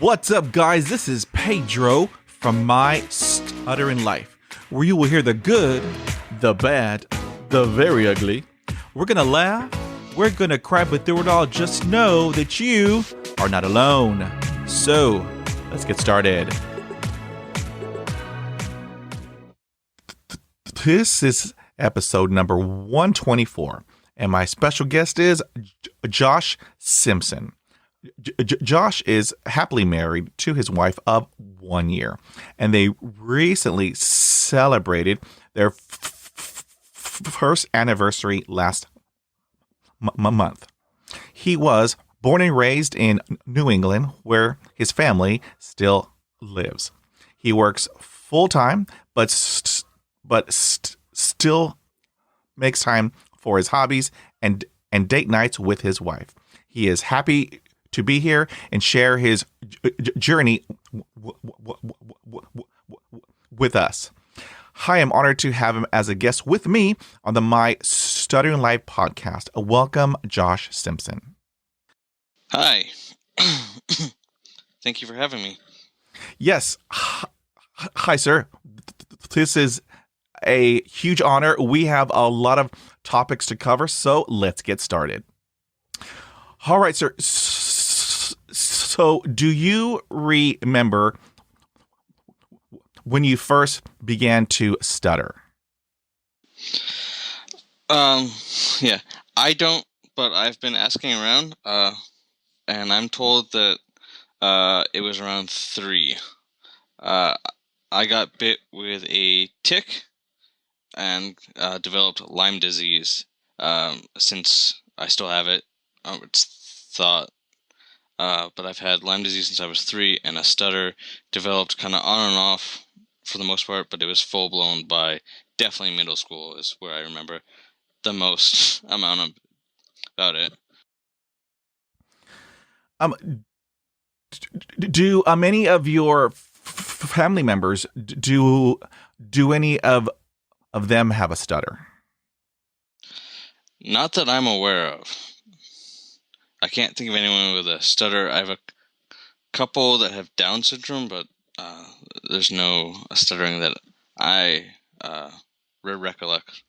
What's up, guys? This is Pedro from My Stuttering Life, where you will hear the good, the bad, the very ugly. We're gonna laugh, we're gonna cry, but through it all, just know that you are not alone. So, let's get started. This is episode number 124, and my special guest is Josh Simpson. Josh is happily married to his wife of 1 year, and they recently celebrated their first anniversary last month. He was born and raised in New England, where his family still lives. He works full-time, but still makes time for his hobbies and date nights with his wife. He is happy to be here and share his journey with us. I am honored to have him as a guest with me on the My Stuttering Life podcast. Welcome, Josh Simpson. Hi. Thank you for having me. Yes. Hi, sir. This is a huge honor. We have a lot of topics to cover, so let's get started. All right, sir. So, do you remember when you first began to stutter? Yeah, I don't, but I've been asking around, and I'm told that, it was around 3. I got bit with a tick and, developed Lyme disease. Since I still have it, it's thought. But I've had Lyme disease since I was 3, and a stutter developed kind of on and off for the most part, but it was full-blown by definitely middle school is where I remember the most amount about it. Do many of your family members, do any of them have a stutter? Not that I'm aware of. I can't think of anyone with a stutter. I have a couple that have Down syndrome, but there's no stuttering that I recollect.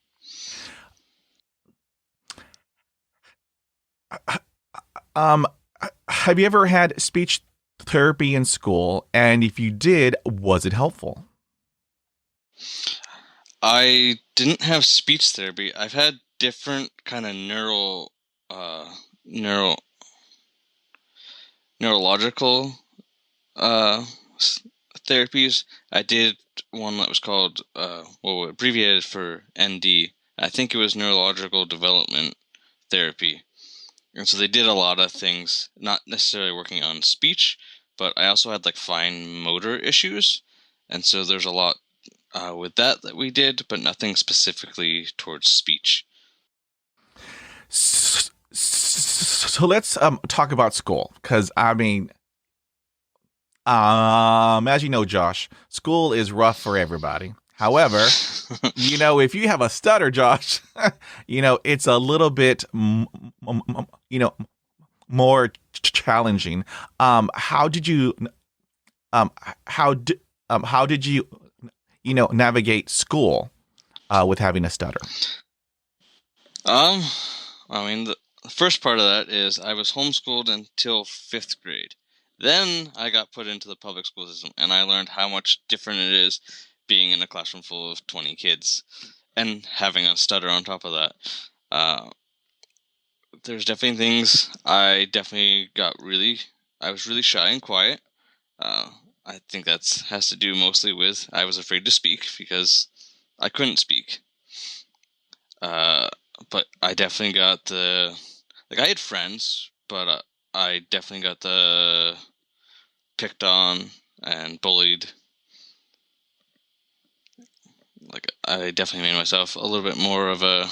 Have you ever had speech therapy in school? And if you did, was it helpful? I didn't have speech therapy. I've had different kind of neurological therapies. I did one that was called abbreviated for ND. I think it was neurological development therapy, and so they did a lot of things, not necessarily working on speech, but I also had like fine motor issues, and so there's a lot with that we did, but nothing specifically towards speech. So let's talk about school, because I mean, as you know, Josh, school is rough for everybody. However, if you have a stutter, Josh, it's a little bit, more challenging. How did you navigate school with having a stutter? I mean, the first part of that is I was homeschooled until 5th grade. Then I got put into the public school system, and I learned how much different it is being in a classroom full of 20 kids and having a stutter on top of that. There's definitely things I was really shy and quiet. I think that has to do mostly with I was afraid to speak because I couldn't speak. But I definitely got I had friends, but I definitely got picked on and bullied. I definitely made myself a little bit more of a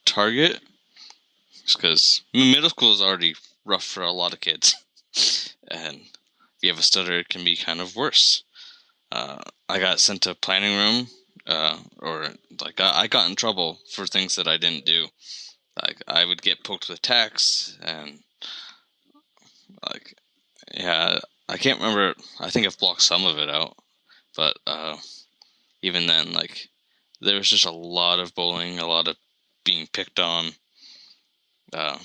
target, just because middle school is already rough for a lot of kids, and if you have a stutter, it can be kind of worse. I got sent to planning room, I got in trouble for things that I didn't do. I would get poked with tacks, and I can't remember. I think I've blocked some of it out, but even then, like, there was just a lot of bullying, a lot of being picked on. Uh,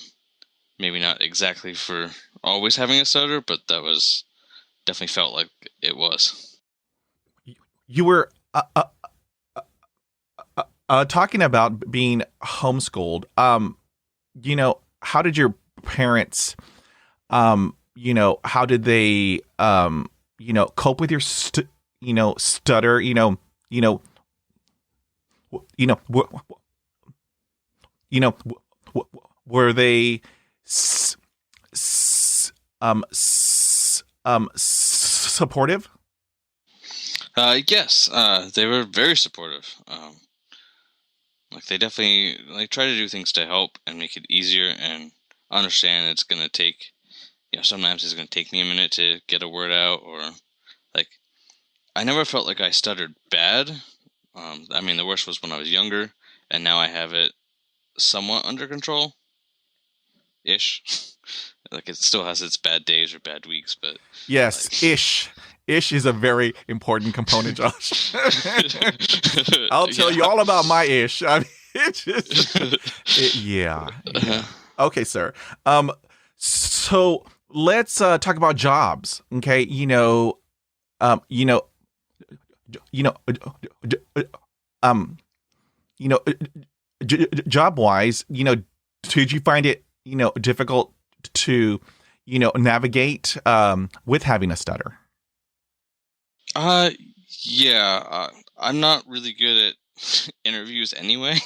Maybe not exactly for always having a stutter, but that was definitely felt like it was. You were talking about being homeschooled. How did your parents, how did they, cope with your, stutter? You know, you know, were they, supportive? Yes, they were very supportive. Like they definitely like try to do things to help and make it easier and understand it's gonna take. Sometimes it's gonna take me a minute to get a word out, or like I never felt like I stuttered bad. I mean, the worst was when I was younger, and now I have it somewhat under control, ish. Like it still has its bad days or bad weeks, but Yes, like, ish. Ish is a very important component, Josh. I'll tell you yeah. all about my ish. I mean, yeah. Okay, sir. So let's talk about jobs. Okay, um, you know, you know, um, job wise, did you find it, difficult to, navigate with having a stutter? Uh, yeah. I'm not really good at interviews anyway,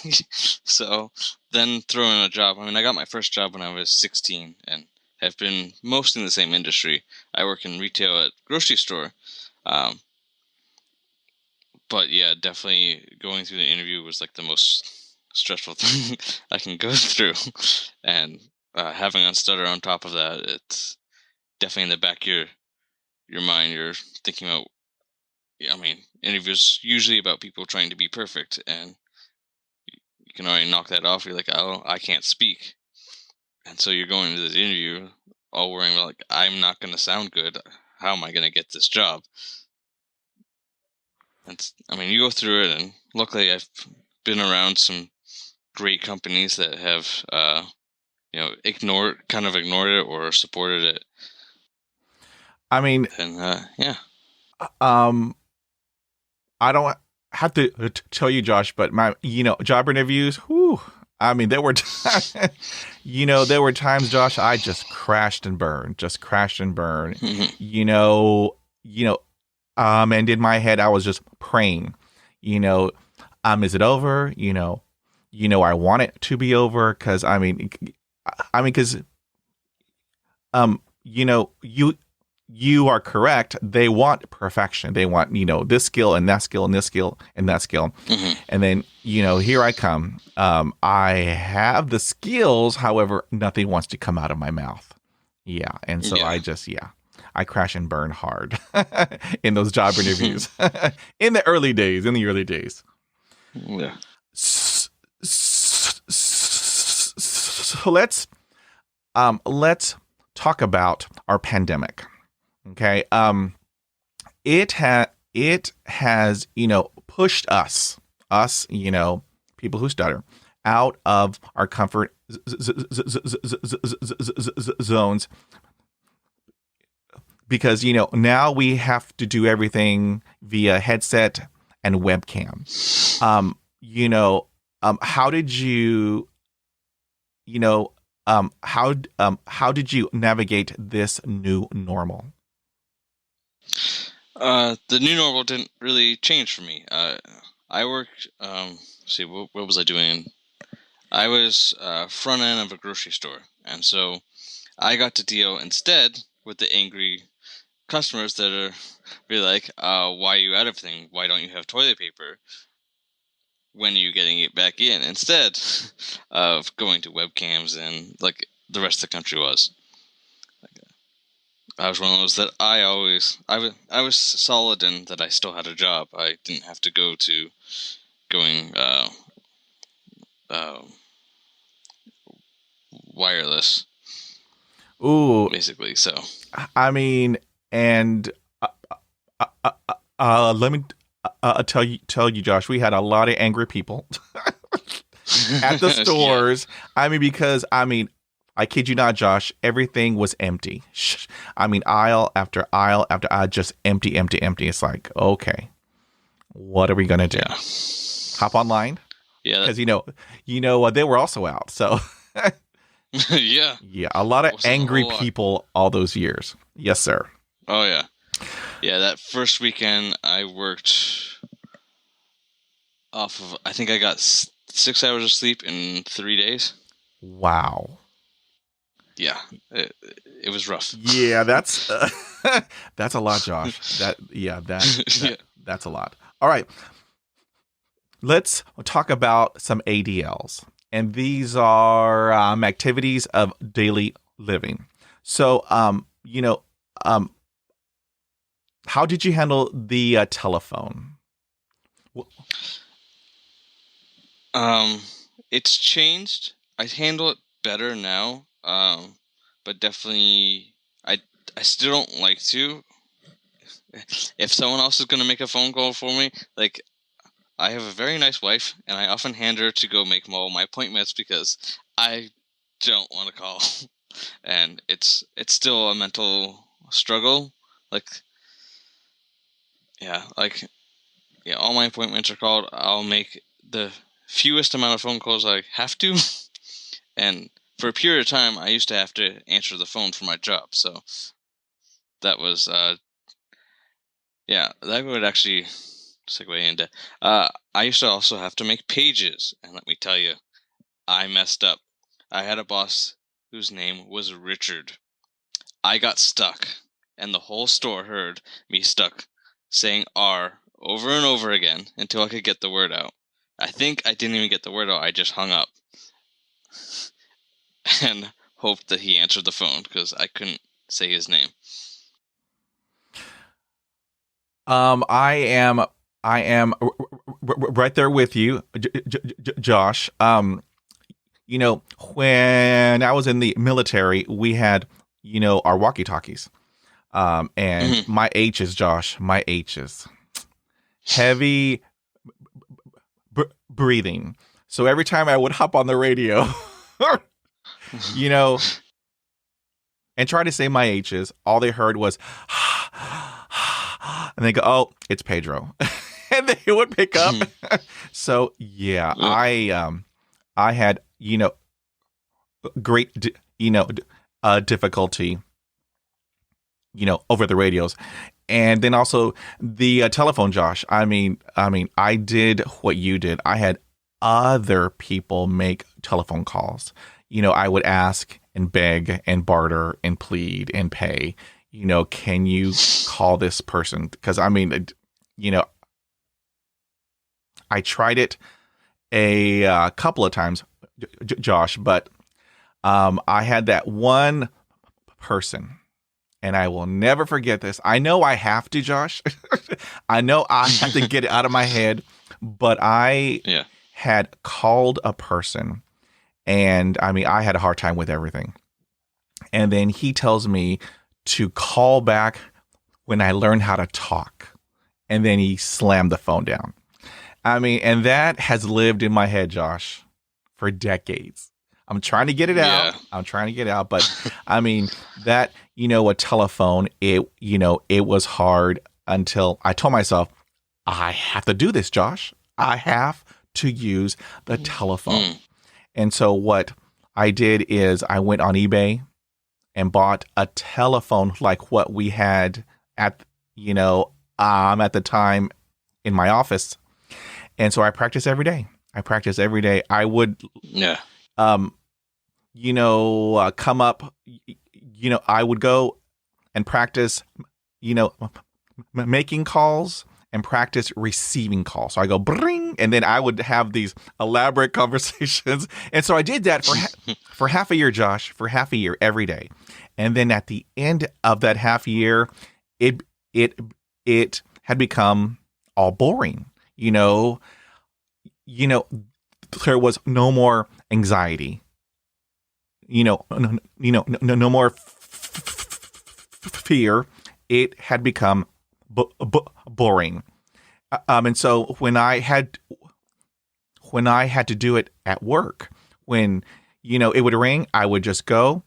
so then throw in a job. I mean, I got my first job when I was 16, and have been mostly in the same industry. I work in retail at grocery store. Um, but yeah, definitely going through the interview was like the most stressful thing I can go through, and having a stutter on top of that, it's definitely in the back of your mind. You're thinking about. I mean, interviews usually about people trying to be perfect, and you can already knock that off. You're like, oh, I can't speak, and so you're going into this interview all worrying about like, I'm not going to sound good. How am I going to get this job? And I mean, you go through it, and luckily I've been around some great companies that have, kind of ignored it or supported it. I mean, And yeah, um, I don't have to tell you, Josh, but my, job interviews, whew, I mean, there were, there were times, Josh, I just crashed and burned, you know, you know, and in my head, I was just praying, you know, is it over? I want it to be over. Cause cause, you are correct. They want perfection. They want, this skill and that skill and this skill and that skill. mm-hmm. And then, here I come. I have the skills. However, nothing wants to come out of my mouth. Yeah. And so Yeah, I crash and burn hard in those job interviews in the early days. yeah. So let's talk about our pandemic. Okay. It has, pushed us, people who stutter, out of our comfort zones, because, now we have to do everything via headset and webcam. How did you, how did you navigate this new normal? The new normal didn't really change for me. I worked. See, what was I doing? I was front end of a grocery store, and so I got to deal instead with the angry customers that are be like, "Why are you out of everything? Why don't you have toilet paper? When are you getting it back in?" Instead of going to webcams and like the rest of the country was. I was one of those that I was solid in that I still had a job. I didn't have to go to going uh, wireless, Ooh, basically. So I mean, And let me tell you, Josh, we had a lot of angry people at the stores. Yeah. Because I kid you not, Josh, everything was empty. Aisle after aisle after aisle, just empty. It's like, okay, what are we gonna do? Yeah. Hop online? Yeah, because they were also out. So yeah, a lot of angry people all those years. Yes, sir. Oh yeah, yeah. That first weekend, I worked off of. I think I got 6 hours of sleep in 3 days. Wow. Yeah, it was rough. Yeah, that's a lot, Josh. That's a lot. All right, let's talk about some ADLs, and these are activities of daily living. So, how did you handle the telephone? It's changed. I handle it better now. But definitely, I still don't like to. If someone else is gonna make a phone call for me, like, I have a very nice wife, and I often hand her to go make all my appointments because I don't want to call, and it's still a mental struggle. All my appointments are called. I'll make the fewest amount of phone calls I have to, and for a period of time, I used to have to answer the phone for my job. So that was, that would actually segue into. I used to also have to make pages, and let me tell you, I messed up. I had a boss whose name was Richard. I got stuck, and the whole store heard me stuck saying R over and over again until I could get the word out. I think I didn't even get the word out. I just hung up and hoped that he answered the phone because I couldn't say his name. I am right there with you, Josh. When I was in the military, we had, our walkie-talkies. And my H's, Josh, my H's. Heavy breathing. So every time I would hop on the radio, and try to say my H's, all they heard was, and they go, oh, it's Pedro. And they would pick up. So, yeah, I had, great, difficulty, over the radios. And then also the telephone, Josh. I did what you did. I had other people make telephone calls. I would ask and beg and barter and plead and pay. Can you call this person? Because I tried it a couple of times, Josh, but I had that one person, and I will never forget this. I know I have to, Josh. I know I have to get it out of my head, but I had called a person, and I had a hard time with everything. And then he tells me to call back when I learn how to talk. And then he slammed the phone down. And that has lived in my head, Josh, for decades. I'm trying to get it out. But that, a telephone, it was hard until I told myself, I have to do this, Josh. I have to use the telephone. And so what I did is I went on eBay and bought a telephone like what we had at the time in my office. And so I practice every day. I would, come up, I would go and practice, making calls and practice receiving calls. So I go, bring, and then I would have these elaborate conversations. And so I did that for half a year, Josh, every day. And then at the end of that half year, it had become all boring. There was no more anxiety. No more fear. it had become boring. And so when I had to do it at work, when it would ring, I would just go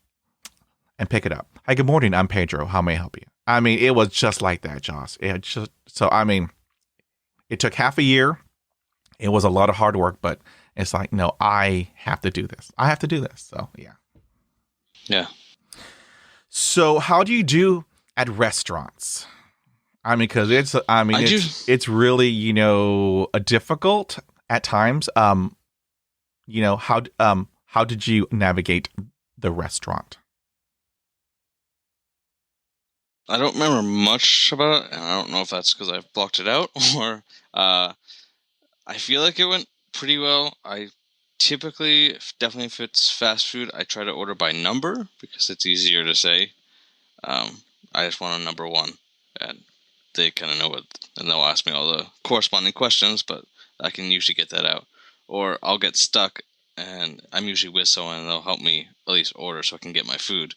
and pick it up. Hi, good morning. I'm Pedro. How may I help you? I mean, it was just like that, Josh. It took half a year. It was a lot of hard work, but it's like, no, I have to do this. I have to do this. So, yeah. Yeah. So, how do you do at restaurants? I mean, because it's really, difficult at times. How did you navigate the restaurant? I don't remember much about it, and I don't know if that's because I've blocked it out or I feel like it went pretty well. I typically, definitely if it's fast food, I try to order by number because it's easier to say. I just want a number one, and they kind of know it, and they'll ask me all the corresponding questions, but I can usually get that out. Or I'll get stuck, and I'm usually with someone, and they'll help me at least order so I can get my food.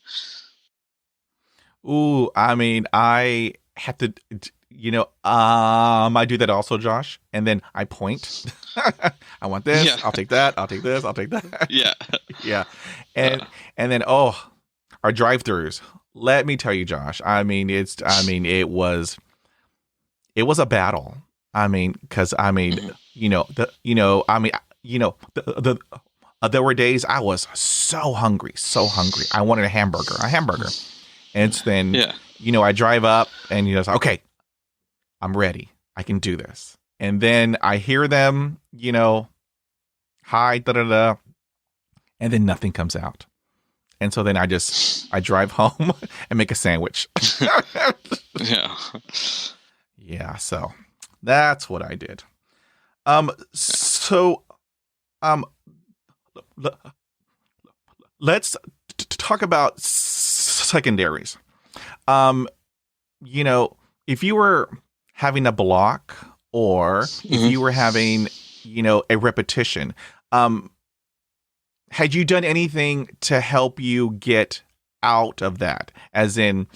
Ooh, I mean, I have to, I do that also, Josh. And then I point. I want this. Yeah. I'll take that. I'll take this. I'll take that. Yeah. Yeah. And then, our drive-thrus. Let me tell you, Josh. I mean, it was a battle. I mean, because there were days I was so hungry. I wanted a hamburger. And then, I drive up and it's like, okay, I'm ready. I can do this. And then I hear them, hi, da-da-da. And then nothing comes out. And so then I drive home and make a sandwich. Yeah. Yeah. So that's what I did. Let's talk about secondaries. If you were having a block or if you were having, a repetition, had you done anything to help you get out of that? As in,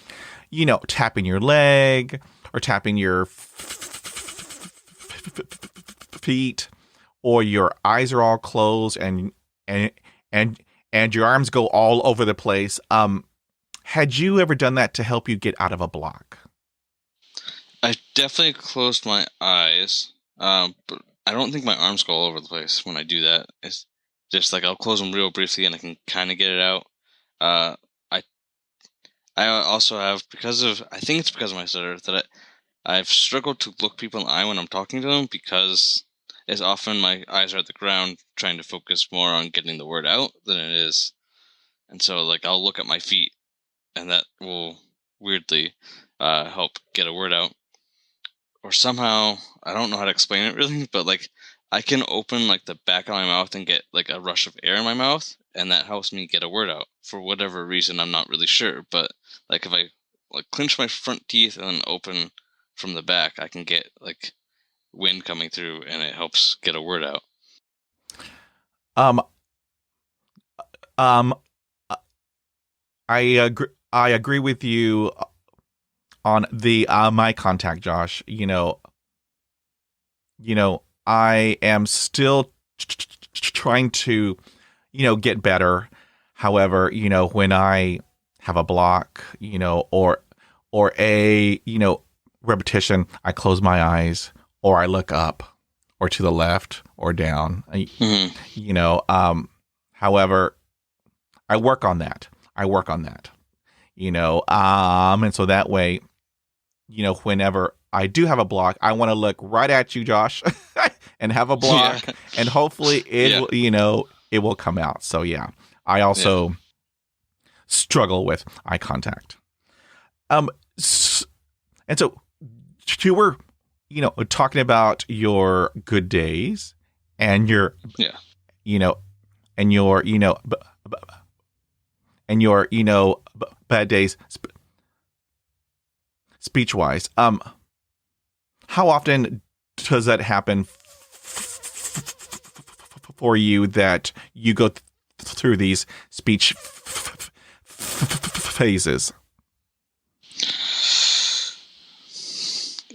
tapping your leg or tapping your feet, or your eyes are all closed and your arms go all over the place. Had you ever done that to help you get out of a block? I definitely closed my eyes, but I don't think my arms go all over the place when I do that. It's just like I'll close them real briefly and I can kind of get it out. I also have, I think it's because of my stutter, that I've struggled to look people in the eye when I'm talking to them because it's often my eyes are at the ground trying to focus more on getting the word out than it is. And so like I'll look at my feet and that will weirdly help get a word out. Or somehow, I don't know how to explain it really, but like I can open like the back of my mouth and get like a rush of air in my mouth, and that helps me get a word out for whatever reason. I'm not really sure, but like if I like clench my front teeth and then open from the back, I can get like wind coming through, and it helps get a word out. I agree with you on the my contact, Josh. I am still trying to, get better. However, when I have a block, or a, repetition, I close my eyes or I look up or to the left or down. However, I work on that. And so that way, whenever I do have a block, I want to look right at you, Josh, and have a block, and hopefully it will come out. So yeah, I also struggle with eye contact. And so you were, talking about your good days and your, and your, bad days. Speech wise, how often does that happen for you, that you go through these speech phases?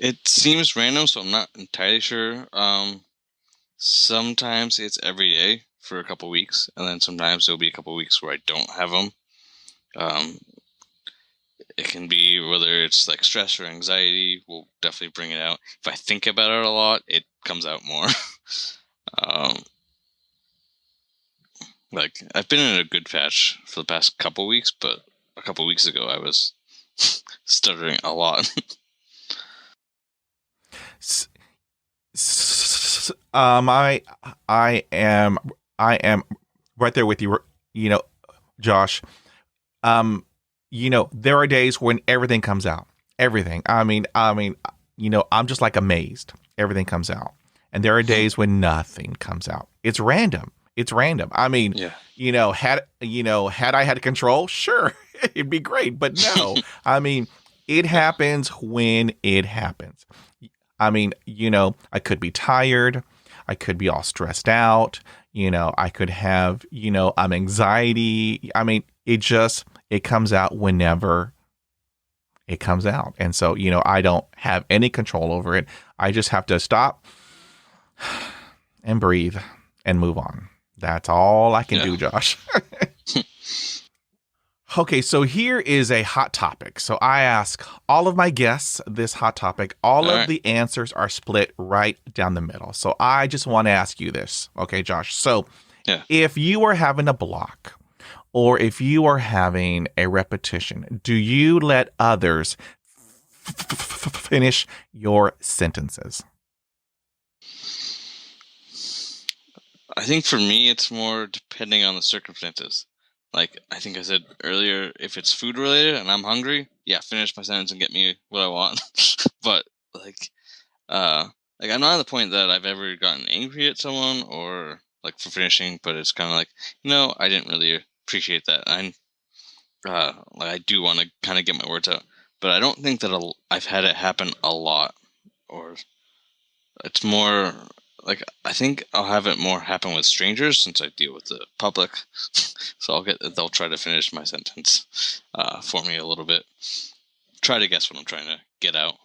It seems random, so I'm not entirely sure. Sometimes it's every day for a couple weeks, and then sometimes there'll be a couple weeks where I don't have them. It can be whether it's like stress or anxiety will definitely bring it out. If I think about it a lot, it comes out more. um, like I've been in a good patch for the past couple weeks, but a couple weeks ago I was stuttering a lot. I am right there with you. Josh. There are days when everything comes out. Everything. I'm just like amazed. Everything comes out, and there are days when nothing comes out. It's random. It's random. Yeah. Had I had control, sure, it'd be great. But no, it happens when it happens. I could be tired. I could be all stressed out. I could have, anxiety. It comes out whenever it comes out. And so, I don't have any control over it. I just have to stop and breathe and move on. That's all I can do, Josh. Okay, so here is a hot topic. So I ask all of my guests this hot topic. All of the answers are split right down the middle. So I just want to ask you this. Okay, Josh. So if you are having a block or if you are having a repetition, do you let others finish your sentences? I think for me, it's more depending on the circumstances. Like I think I said earlier, if it's food related and I'm hungry, finish my sentence and get me what I want. But I'm not at the point that I've ever gotten angry at someone or like for finishing, but it's kind of like, I didn't really appreciate that. I do want to kind of get my words out, but I don't think that I've had it happen a lot, or it's more like I think I'll have it more happen with strangers since I deal with the public. So they'll try to finish my sentence for me a little bit. Try to guess what I'm trying to get out.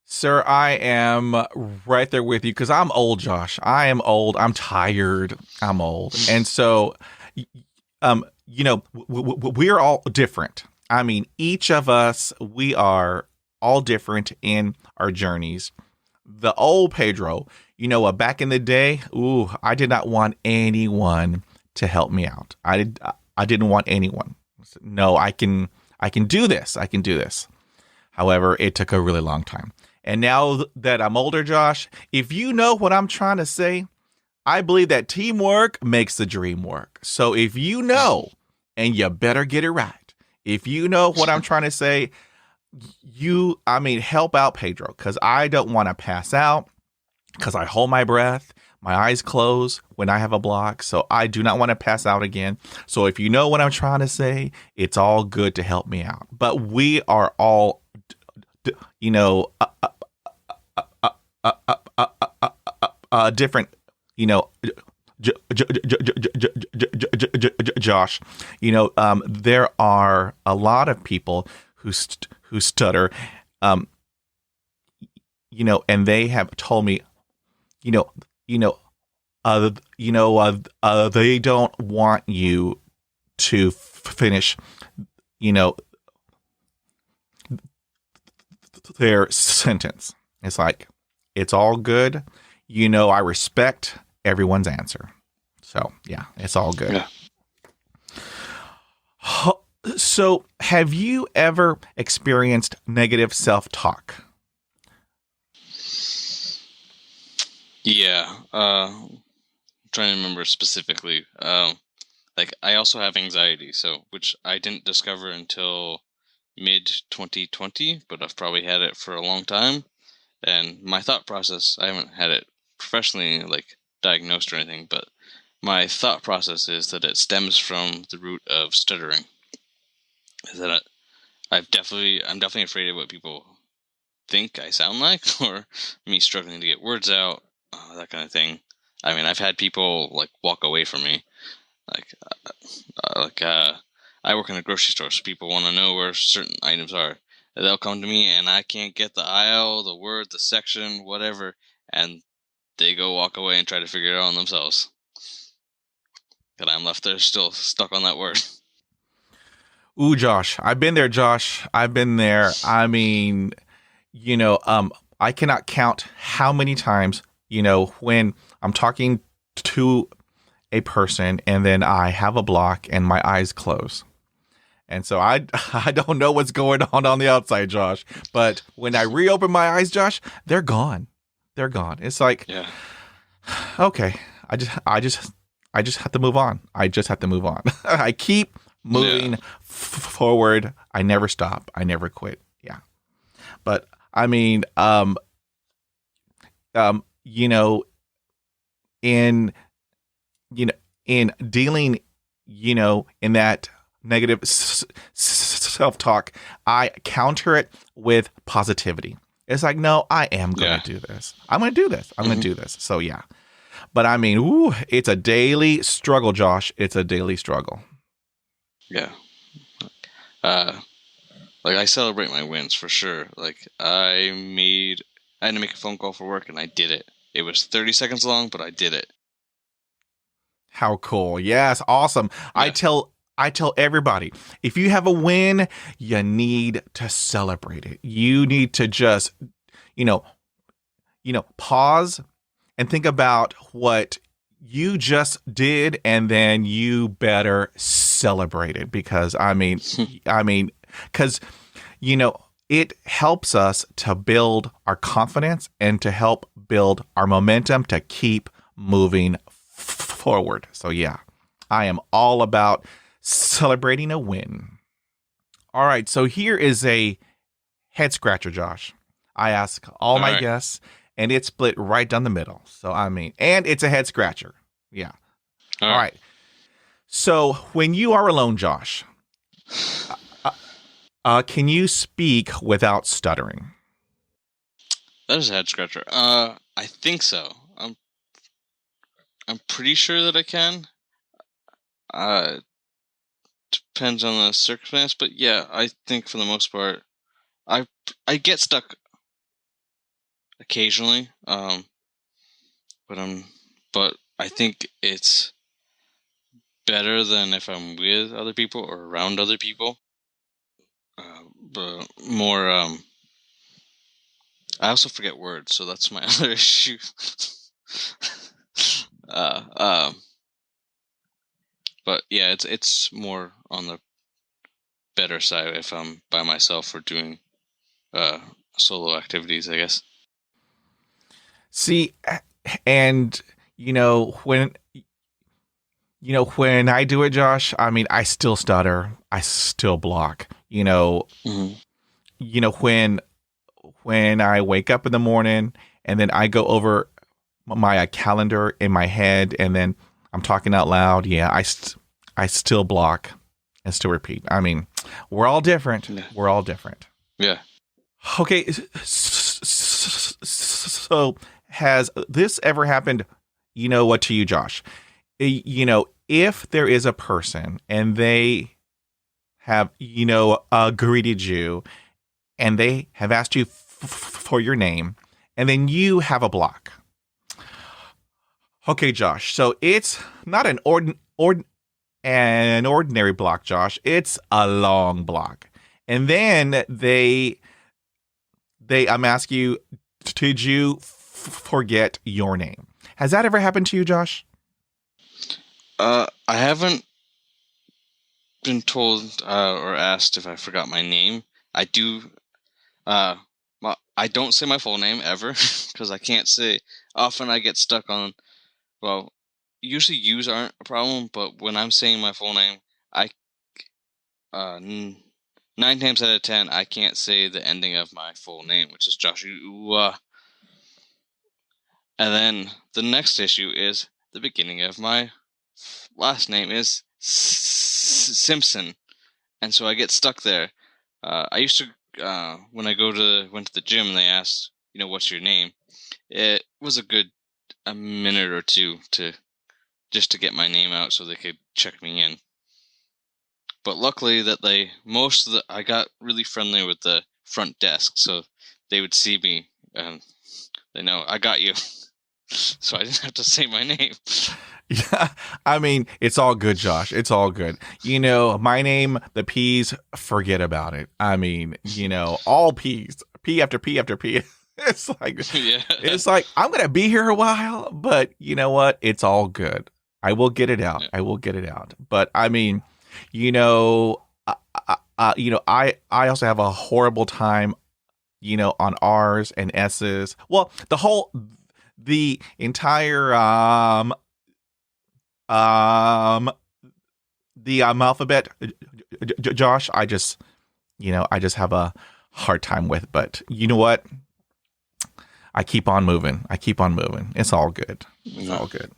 Sir, I am right there with you because I'm old, Josh. I am old. I'm tired. I'm old. And so, we're all different. Each of us, we are all different in our journeys. The old Pedro, back in the day, I did not want anyone to help me out. I didn't want anyone. No, I can do this. I can do this. However, it took a really long time. And now that I'm older, Josh, if you know what I'm trying to say, I believe that teamwork makes the dream work. So if you know, and you better get it right, if you know what I'm trying to say, help out Pedro, because I don't want to pass out, because I hold my breath, my eyes close when I have a block. So I do not want to pass out again. So if you know what I'm trying to say, it's all good to help me out. But we are all, different, Josh, there are a lot of people who stutter, and they have told me, they don't want you to finish, their sentence. It's like, it's all good. I respect everyone's answer. So, yeah, it's all good. Yeah. So, have you ever experienced negative self-talk? Yeah. I'm trying to remember specifically. I also have anxiety, which I didn't discover until mid 2020, but I've probably had it for a long time. And my thought process, I haven't had it professionally diagnosed or anything, but my thought process is that it stems from the root of stuttering. Is that I'm definitely afraid of what people think I sound like, or me struggling to get words out, that kind of thing. I've had people walk away from me, I work in a grocery store, so people want to know where certain items are, they'll come to me and I can't get the aisle, the word, the section, whatever, and they go walk away and try to figure it out on themselves. And I'm left there still stuck on that word. Ooh, Josh, I've been there, Josh. I've been there. I mean, I cannot count how many times, when I'm talking to a person and then I have a block and my eyes close. And so I don't know what's going on the outside, Josh. But when I reopen my eyes, Josh, they're gone. They're gone. It's like, Yeah. Okay, I just have to move on. I just have to move on. I keep moving forward. I never stop. I never quit. Yeah. But I mean, in in dealing, in that negative self-talk, I counter it with positivity. It's like, no, I am going to do this. I'm going to do this. I'm going to do this. So yeah. But I mean, it's a daily struggle, Josh. It's a daily struggle. Yeah. Like I celebrate my wins for sure. Like I had to make a phone call for work and I did it. It was 30 seconds long, but I did it. How cool. Yes, awesome. Yeah. I tell everybody, if you have a win, you need to celebrate it. You need to just, pause and think about what you just did, and then you better celebrate it because it helps us to build our confidence and to help build our momentum to keep moving forward. So yeah, I am all about celebrating a win. All right, so here is a head scratcher, Josh. I ask all my guests, and it's split right down the middle. So and it's a head scratcher. Yeah. All right. So when you are alone, Josh, can you speak without stuttering? That is a head scratcher. I think so. I'm pretty sure that I can. Depends on the circumstance, but yeah, I think for the most part, I get stuck occasionally. But I think it's better than if I'm with other people or around other people. But more, I also forget words, so that's my other issue. But yeah, it's more on the better side if I'm by myself or doing solo activities, I guess. See, and when I do it, Josh, I still stutter, I still block. When I wake up in the morning and then I go over my calendar in my head and then I'm talking out loud, yeah, I still block and still repeat. We're all different. Yeah. We're all different. Yeah. Okay. So has this ever happened, to you, Josh? If there is a person and they have, greeted you and they have asked you for your name and then you have a block. Okay, Josh. So it's not an ordinary block, Josh. It's a long block. And then they ask you, did you forget your name? Has that ever happened to you, Josh? I haven't been told or asked if I forgot my name. I do. I don't say my full name ever because I can't say. Often I get stuck on. Well, usually U's aren't a problem, but when I'm saying my full name, 9 times out of 10 I can't say the ending of my full name, which is Joshua. And then the next issue is the beginning of my last name is Simpson, and so I get stuck there. I used to when I went to the gym and they asked, what's your name? It was a minute or two to get my name out so they could check me in. But luckily that I got really friendly with the front desk, so they would see me and they know I got you. So I didn't have to say my name. Yeah, I mean, it's all good, Josh. It's all good. My name, the P's, forget about it. I mean, all P's, P after P after P. It's Yeah. it's like I'm gonna be here a while, but you know what? It's all good. I will get it out. Yeah. I will get it out. But I mean, I also have a horrible time, on R's and S's. Well, the entire the alphabet, Josh. I just have a hard time with. But you know what? I keep on moving. It's all good. It's all good.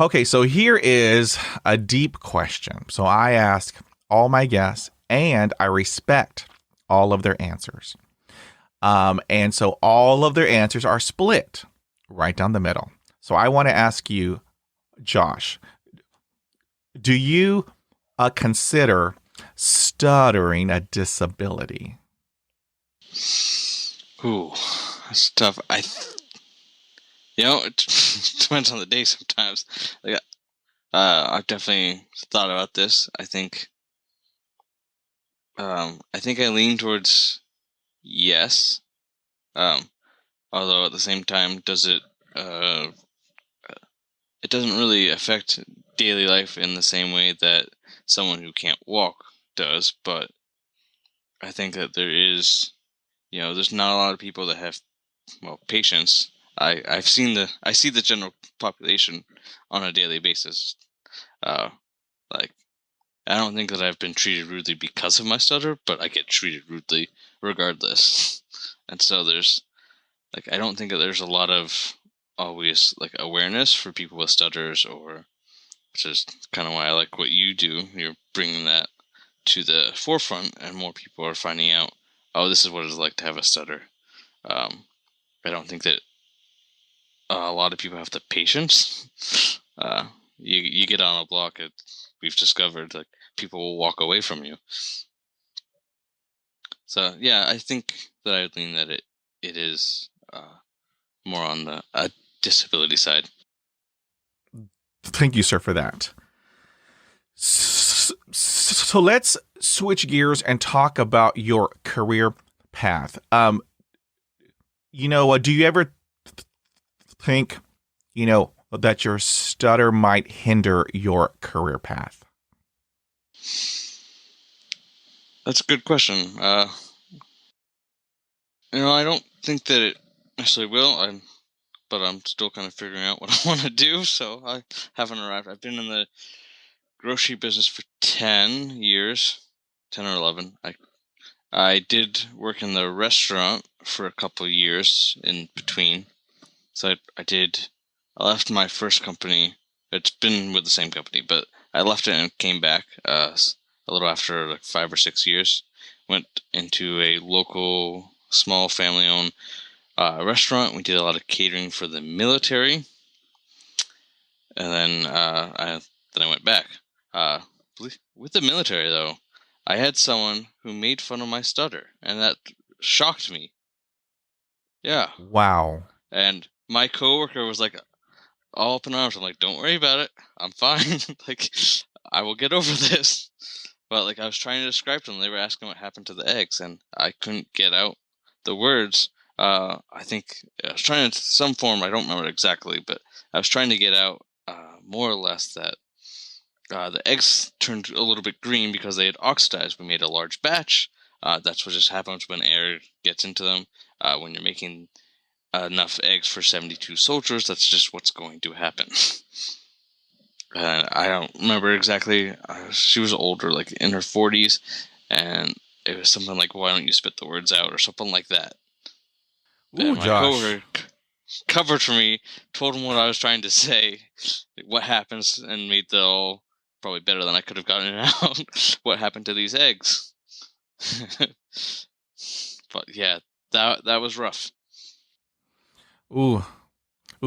Okay, so here is a deep question. So I ask all my guests, and I respect all of their answers. And so all of their answers are split right down the middle. So I want to ask you, Josh, do you consider stuttering a disability? Ooh, that's tough. It depends on the day sometimes. Like, I've definitely thought about this. I think I lean towards yes. Although at the same time, it doesn't really affect daily life in the same way that someone who can't walk does. But I think that there is, there's not a lot of people that have, patience. I see the general population on a daily basis. Like, I don't think that I've been treated rudely because of my stutter, but I get treated rudely regardless. And so I don't think that there's a lot of always awareness for people with stutters, which is kind of why I like what you do. You're bringing that to the forefront, and more people are finding out, oh, this is what it's like to have a stutter. I don't think that a lot of people have the patience. You get on a block, we've discovered people will walk away from you. So yeah, I think that I lean that it is more on the disability side. Thank you, sir, for that. So let's switch gears and talk about your career path. Do you ever think, that your stutter might hinder your career path? That's a good question. I don't think that it necessarily will. But I'm still kind of figuring out what I want to do, so I haven't arrived. I've been in the grocery business for 10 years, 10 or 11. I did work in the restaurant for a couple of years in between. So I left my first company. It's been with the same company, but I left it and came back a little after 5 or 6 years. Went into a local, small, family-owned restaurant. We did a lot of catering for the military, and then I went back. With the military, though, I had someone who made fun of my stutter, and that shocked me. Yeah. Wow. And my coworker was all up in arms. I'm like, don't worry about it. I'm fine. I will get over this. But I was trying to describe to them. They were asking what happened to the eggs, and I couldn't get out the words. I think I was trying to some form. I don't remember exactly, but I was trying to get out more or less that the eggs turned a little bit green because they had oxidized. We made a large batch. That's what just happens when air gets into them. When you're making enough eggs for 72 soldiers, that's just what's going to happen. I don't remember exactly. She was older, in her 40s, and it was something like, "Why don't you spit the words out?" or something like that. Ooh, and my Josh. coworker covered for me, told him what I was trying to say, what happens, and made the all probably better than I could have gotten it out. What happened to these eggs? But yeah, that was rough. Ooh,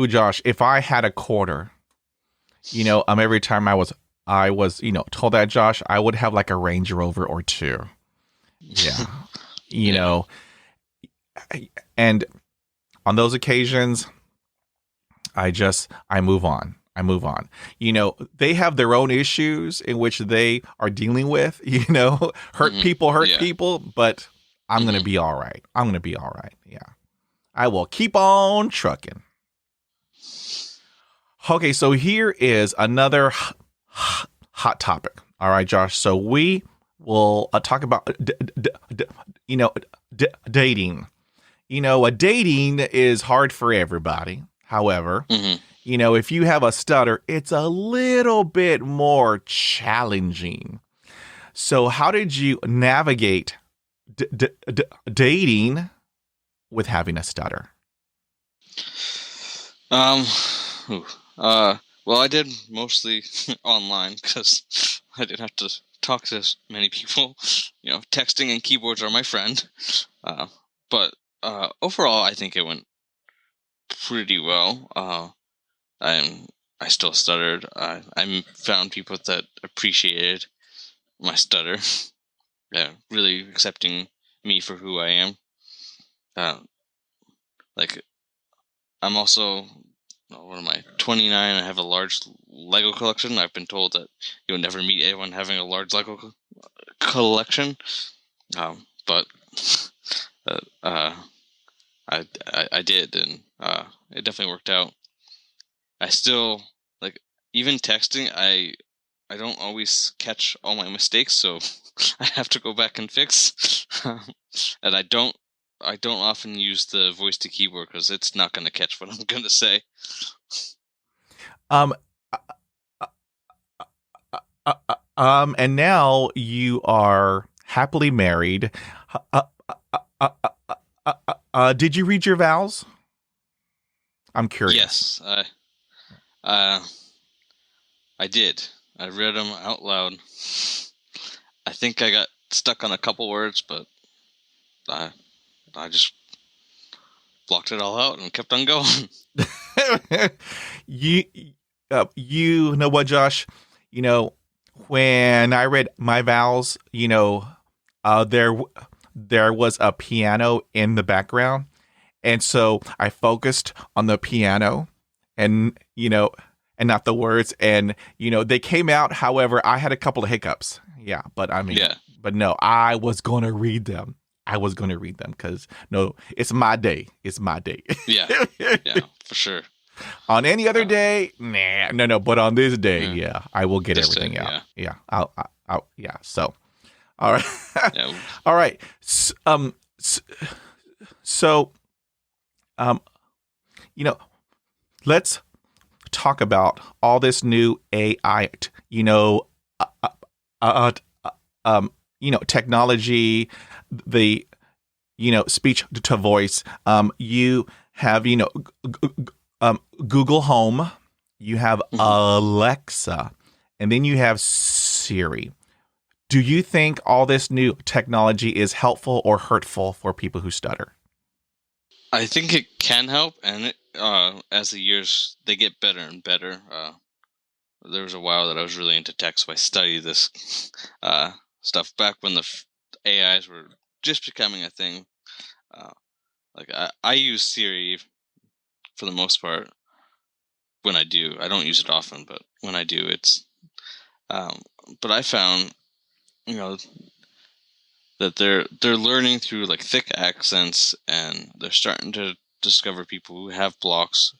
Josh. If I had a quarter, every time I was told that, Josh, I would have a Range Rover or two. Yeah. Yeah. Know, and on those occasions, I move on. They have their own issues in which they are dealing with, hurt people, but I'm going to be all right. Yeah. I will keep on trucking. Okay, so here is another hot topic. All right, Josh. So we will talk about, dating. Dating is hard for everybody. However, if you have a stutter, it's a little bit more challenging. So how did you navigate dating with having a stutter? Well, I did mostly online because I didn't have to talk to many people. Texting and keyboards are my friend. But overall, I think it went pretty well. I still stuttered. I found people that appreciated my stutter. Yeah, really accepting me for who I am. I'm also, what am I, 29. I have a large Lego collection. I've been told that you'll never meet anyone having a large Lego collection. But I did, and it definitely worked out. I still, even texting, I don't always catch all my mistakes, so I have to go back and fix. And I don't often use the voice to keyboard because it's not going to catch what I'm going to say. And now you are happily married. Did you read your vows? I'm curious. Yes, I did. I read them out loud. I think I got stuck on a couple words, but I just blocked it all out and kept on going. You know what, Josh? When I read my vows, there was a piano in the background, and so I focused on the piano, and and not the words, and they came out. However, I had a couple of hiccups. Yeah, but but no, I was going to read them. Because no, it's my day. It's my day. Yeah, for sure. On any other day, nah, no. But on this day, I will get everything out. Yeah, I'll, yeah. So, all right, all right. So, let's talk about all this new AI. Technology, the speech to voice. You have Google Home, you have Alexa, and then you have Siri. Do you think all this new technology is helpful or hurtful for people who stutter? I think it can help, and as the years they get better and better. There was a while that I was really into tech, so I studied this stuff back when the AIs were just becoming a thing. I use Siri for the most part. When I do, I don't use it often, but when I do, it's. But I found, that they're learning through thick accents, and they're starting to discover people who have blocks.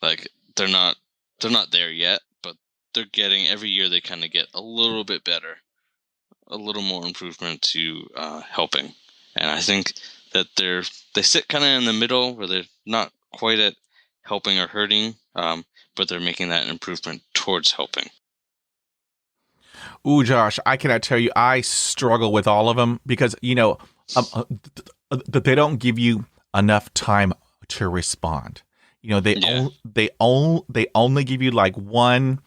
They're not there yet, but they're getting, every year they kind of get a little bit better, a little more improvement to helping. And I think that they sit kind of in the middle where they're not quite at helping or hurting, but they're making that improvement towards helping. Ooh, Josh, I cannot tell you, I struggle with all of them because, they don't give you enough time to respond. They only give you 1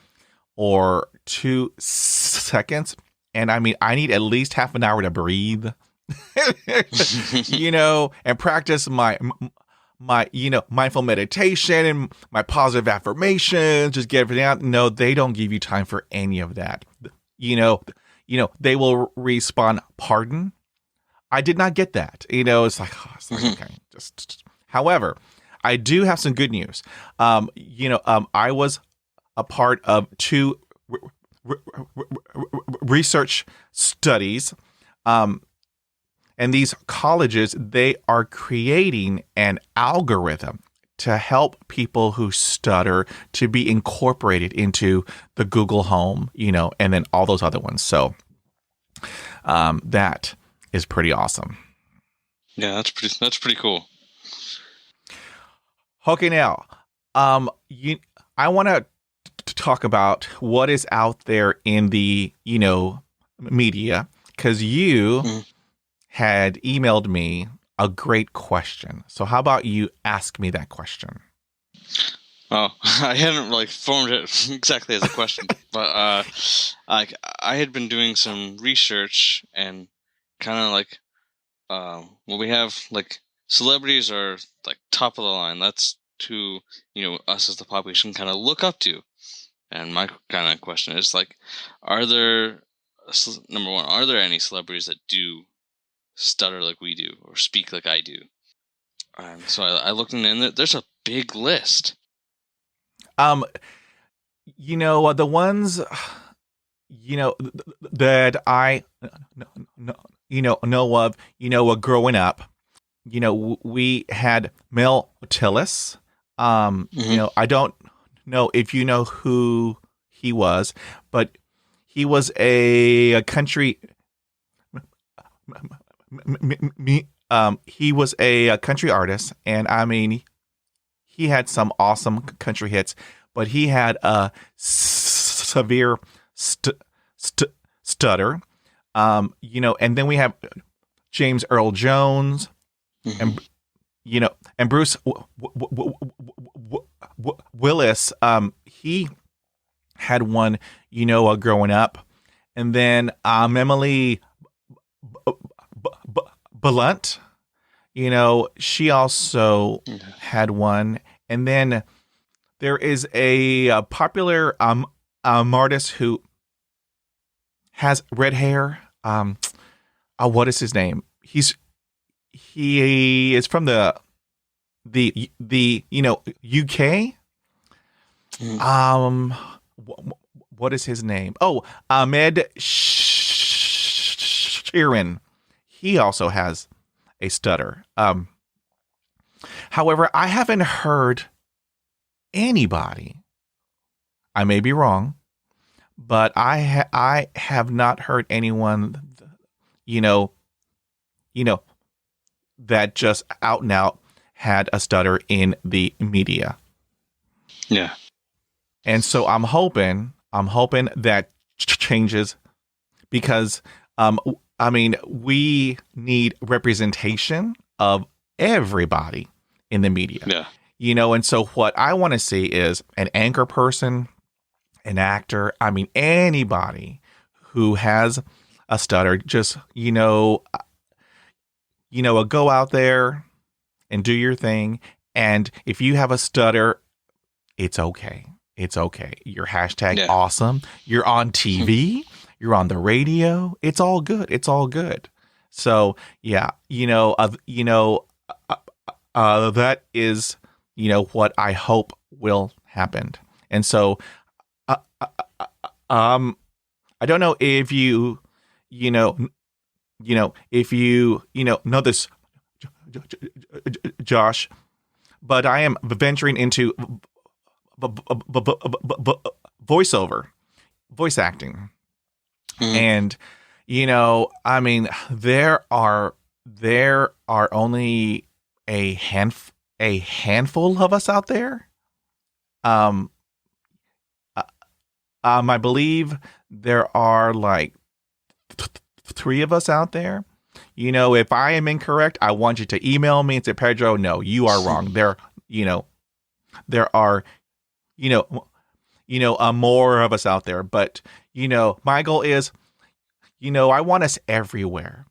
or 2 seconds. And I mean, I need at least half an hour to breathe, and practice my mindful meditation and my positive affirmations, just get everything out. No, they don't give you time for any of that. they will respond, pardon. I did not get that. It's like, okay, just. However, I do have some good news. I was a part of 2 research studies, and these colleges, they are creating an algorithm to help people who stutter to be incorporated into the Google Home, and then all those other ones. So that is pretty awesome. Yeah, that's pretty cool. Okay, now, I want to talk about what is out there in the, media, because you had emailed me a great question. So how about you ask me that question? Oh, I hadn't formed it exactly as a question, but I had been doing some research and kind of we have celebrities are top of the line. That's who us as the population kind of look up to. And my kind of question is are there number one, are there any celebrities that do stutter like we do or speak like I do? And so I looked in and there's a big list. The ones, that I, know of, growing up, we had Mel Tillis. I don't know if you know who he was, but he was a country, he was a country artist, and I mean, he had some awesome country hits, but he had a severe stutter. And then we have James Earl Jones, and Bruce Willis. He had one, growing up, and then Emily Blunt. She also had one. And then there is a popular artist who has red hair. What is his name? He is from the UK. What is his name? Oh, Ahmed Sheeran. He also has a stutter. However, I haven't heard anybody, I may be wrong, but I have not heard anyone, that just out and out had a stutter in the media. Yeah. And so I'm hoping that changes, because, we need representation of everybody in the media. Yeah. And so what I want to see is an anchor person, an actor, anybody who has a stutter, just, go out there and do your thing. And if you have a stutter, it's okay. It's okay. You're hashtag awesome. You're on TV. You're on the radio. It's all good. It's all good. So yeah, that is, what I hope will happen. And so, I don't know if you know this, Josh, but I am venturing into voiceover, voice acting. And, there are only a handful of us out there. I believe there are 3 of us out there. If I am incorrect, I want you to email me and say, Pedro, no, you are wrong. There are, more of us out there. But, my goal is, I want us everywhere.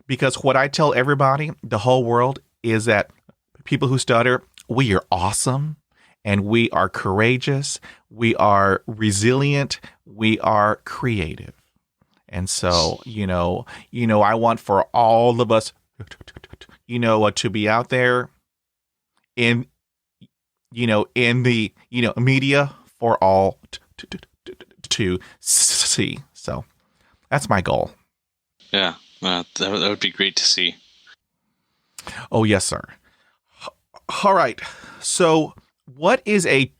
Because what I tell everybody, the whole world, is that people who stutter, we are awesome, and we are courageous, we are resilient, we are creative. And so, I want for all of us, to be out there in, in the, media for all to see. So that's my goal. Yeah, that would be great to see. Oh, yes, sir. All right. So what is a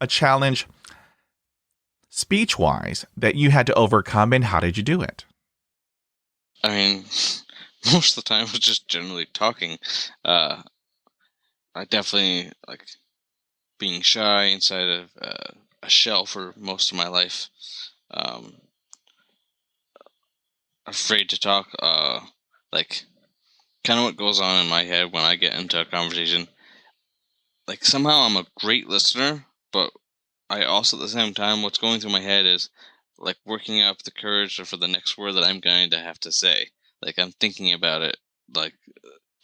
challenge speech-wise that you had to overcome, and how did you do it? I mean, most of the time it was just generally talking. I definitely like being shy inside of a shell for most of my life. Afraid to talk. Like kind of what goes on in my head when I get into a conversation. Like somehow I'm a great listener, but I also at the same time what's going through my head is like working up the courage for the next word that I'm going to have to say. Like I'm thinking about it like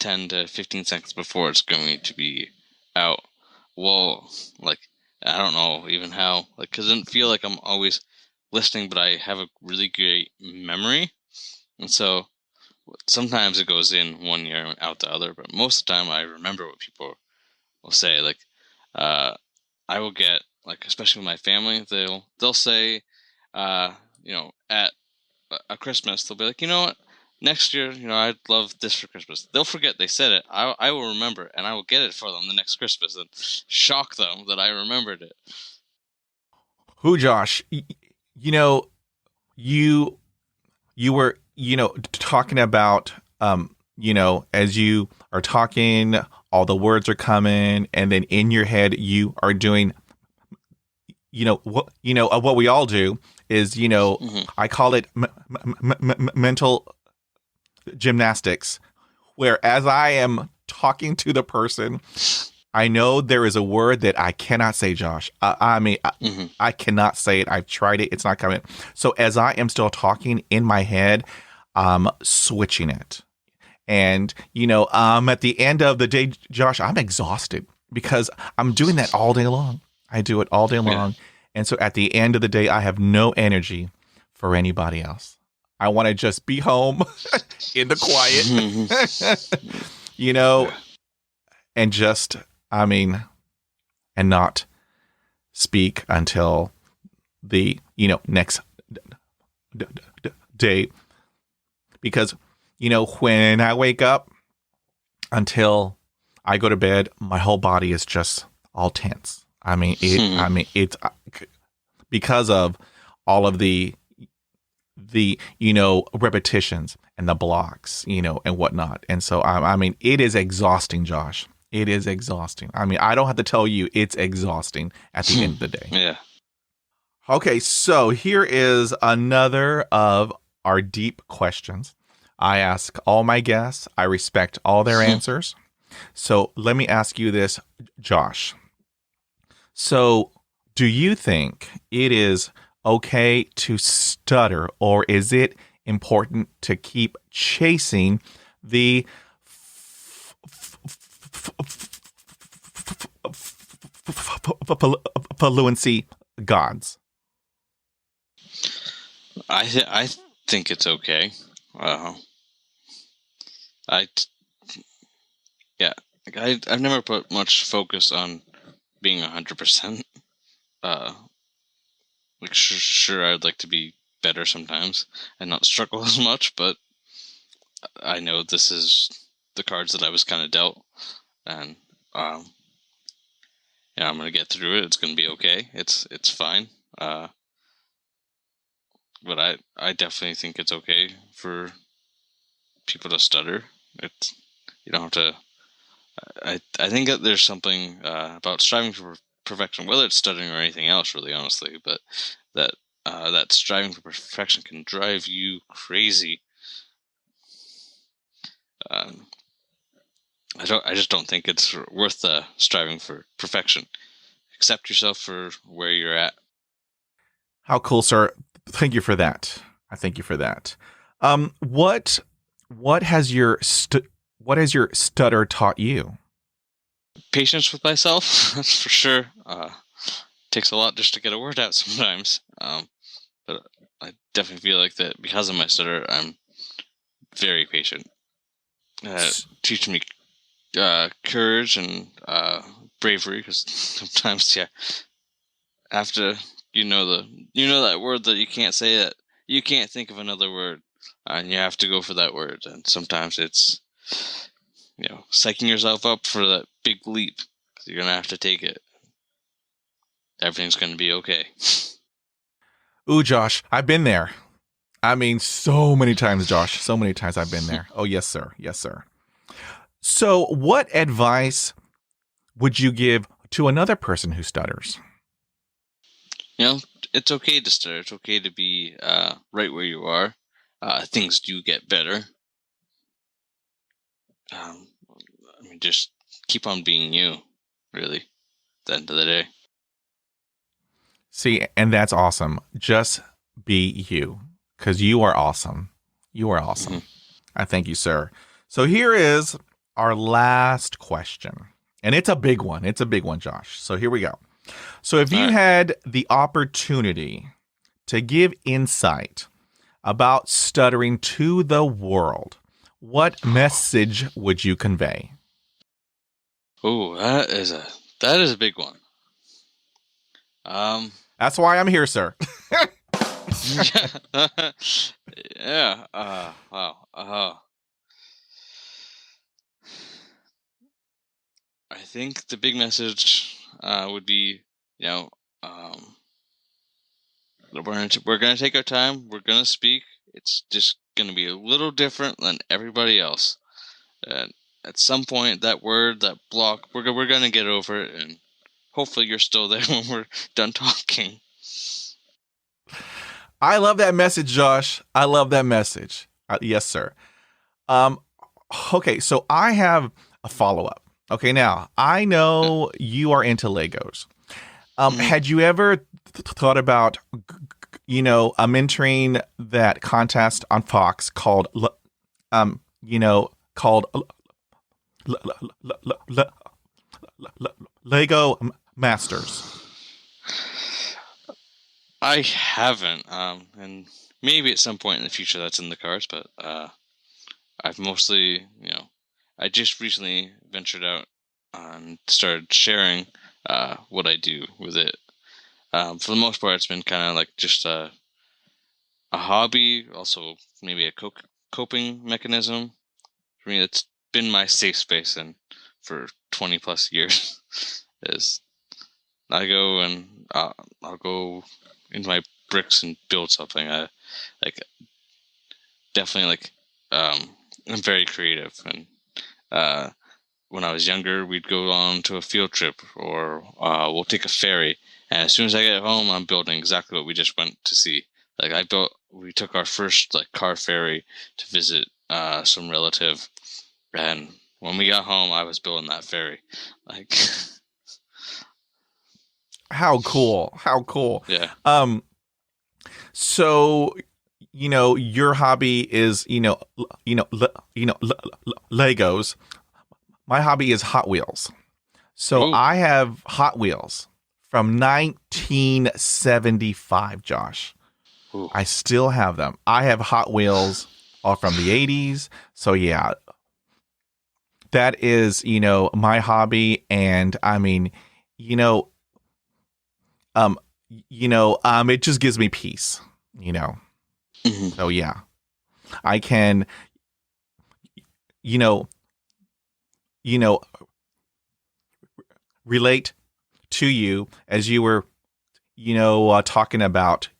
10 to 15 seconds before it's going to be out. Well, like I don't know even how, like, because I didn't feel like I'm always listening, but I have a really great memory, and so sometimes it goes in one ear and out the other. But most of the time, I remember what people will say. Like, uh, I will get like, especially with my family, they'll say, at a Christmas, they'll be like, you know what, next year, I'd love this for Christmas. They'll forget they said it. I will remember, and I will get it for them the next Christmas and shock them that I remembered it. Who, Josh? You you were talking about as you are talking, all the words are coming, and then in your head you are doing what we all do is I call it mental gymnastics, where as I am talking to the person, I know there is a word that I cannot say, Josh. I cannot say it. I've tried it. It's not coming. So as I am still talking in my head, I'm switching it. And, at the end of the day, Josh, I'm exhausted because I'm doing that all day long. I do it all day long. Yeah. And so at the end of the day, I have no energy for anybody else. I want to just be home in the quiet, and just, and not speak until the, next day. Because, when I wake up until I go to bed, my whole body is just all tense. It's because of all of the repetitions and the blocks, and whatnot. And so, it is exhausting, Josh. It is exhausting. I don't have to tell you, it's exhausting at the end of the day. Yeah. Okay, so here is another of our deep questions. I ask all my guests. I respect all their answers. So let me ask you this, Josh. So do you think it is okay to stutter, or is it important to keep chasing the fluency gods? I think it's okay. I've never put much focus on being 100%. Sure, I'd like to be better sometimes and not struggle as much, but I know this is the cards that I was kind of dealt, and I'm gonna get through it. It's gonna be okay. It's fine. But I definitely think it's okay for people to stutter. You don't have to. I think that there's something about striving for perfection, whether it's stuttering or anything else, really, honestly, but that striving for perfection can drive you crazy. I just don't think it's worth striving for perfection. Accept yourself for where you're at. How cool, sir. Thank you for that. I thank you for that. What has your stutter taught you? Patience with myself, that's for sure. Takes a lot just to get a word out sometimes. But I definitely feel like that because of my stutter, I'm very patient. Teaching me courage and bravery, because sometimes, yeah, after you know that word that you can't say, that you can't think of another word, and you have to go for that word, and sometimes it's psyching yourself up for that big leap, because you're gonna have to take it. Everything's gonna be okay. Ooh, Josh, I've been there. I mean, so many times, Josh. So many times I've been there. Oh, yes, sir. Yes, sir. So, what advice would you give to another person who stutters? It's okay to stutter. It's okay to be right where you are. Things do get better. Just keep on being you, really, at the end of the day. See, and that's awesome. Just be you, because you are awesome. You are awesome. Mm-hmm. I thank you, sir. So here is our last question. And it's a big one. It's a big one, Josh. So here we go. So if you had the opportunity to give insight about stuttering to the world, what message would you convey? Oh, that is a big one. That's why I'm here, sir. Yeah. Wow. I think the big message would be, we're gonna take our time. We're gonna speak. It's just gonna be a little different than everybody else. And at some point, that word, that block, we're gonna get over it, and hopefully, you're still there when we're done talking. I love that message, Josh. I love that message. Yes, sir. Okay, so I have a follow-up. Okay, now, I know you are into Legos. Had you ever thought about, mentoring that contest on Fox called, Lego Masters? I haven't, and maybe at some point in the future that's in the cards, but I've mostly, I just recently ventured out and started sharing what I do with it. For the most part, it's been kind of like just a hobby, also maybe a coping mechanism. For me, it's been my safe space, and for 20 plus years, is I go and I'll go into my bricks and build something. I like definitely like I'm very creative, and when I was younger, we'd go on to a field trip, or we'll take a ferry. And as soon as I get home, I'm building exactly what we just went to see. Like we took our first like car ferry to visit some relative, and when we got home, I was building that ferry. Like, How cool! How cool! yeah. So, your hobby is, Legos. My hobby is Hot Wheels. So Ooh. I have Hot Wheels from 1975, Josh. Ooh. I still have them. I have Hot Wheels all from the 80s. So yeah, that is, my hobby. And I mean, it just gives me peace, Mm-hmm. So yeah, I can, you know, relate to you as you were, talking about,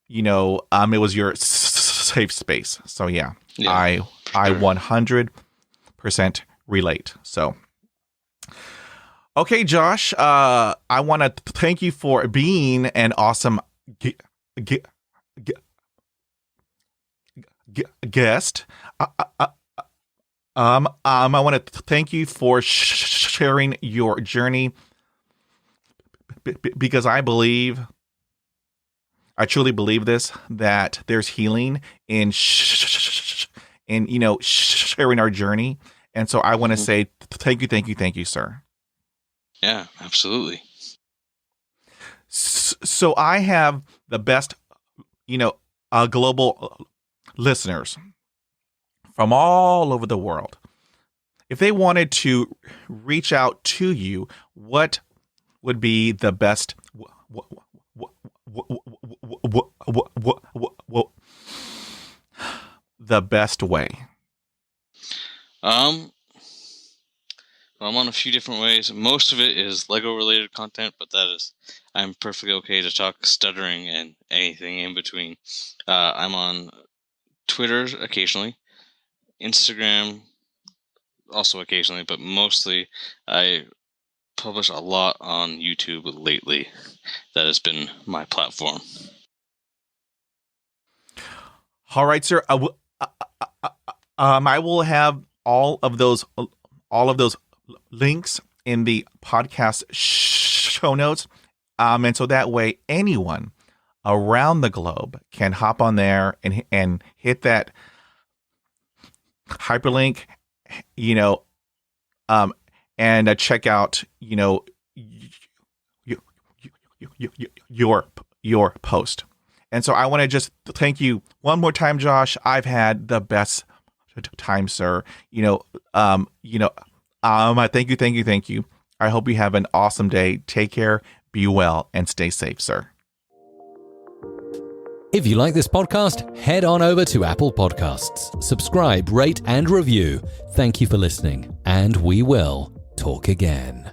it was your safe space. So yeah, I 100% relate. So. Okay, Josh, I want to thank you for being an awesome guest. I want to thank you for sharing your journey because I truly believe this, that there's healing in sharing our journey. And so I want to say thank you, sir. Yeah, absolutely. So I have the best global listeners from all over the world, if they wanted to reach out to you, what would be the best way? I'm on a few different ways. Most of it is Lego related content, but I'm perfectly okay to talk stuttering and anything in between. I'm on Twitter occasionally, Instagram also occasionally, but mostly I publish a lot on YouTube lately. That has been my platform. All right, sir. I will have all of those links in the podcast show notes, and so that way anyone around the globe can hop on there and hit that hyperlink, and check out, your post. And so I want to just thank you one more time, Josh. I've had the best time, sir. Thank you. I hope you have an awesome day. Take care, be well, and stay safe, sir. If you like this podcast, head on over to Apple Podcasts. Subscribe, rate, and review. Thank you for listening, and we will talk again.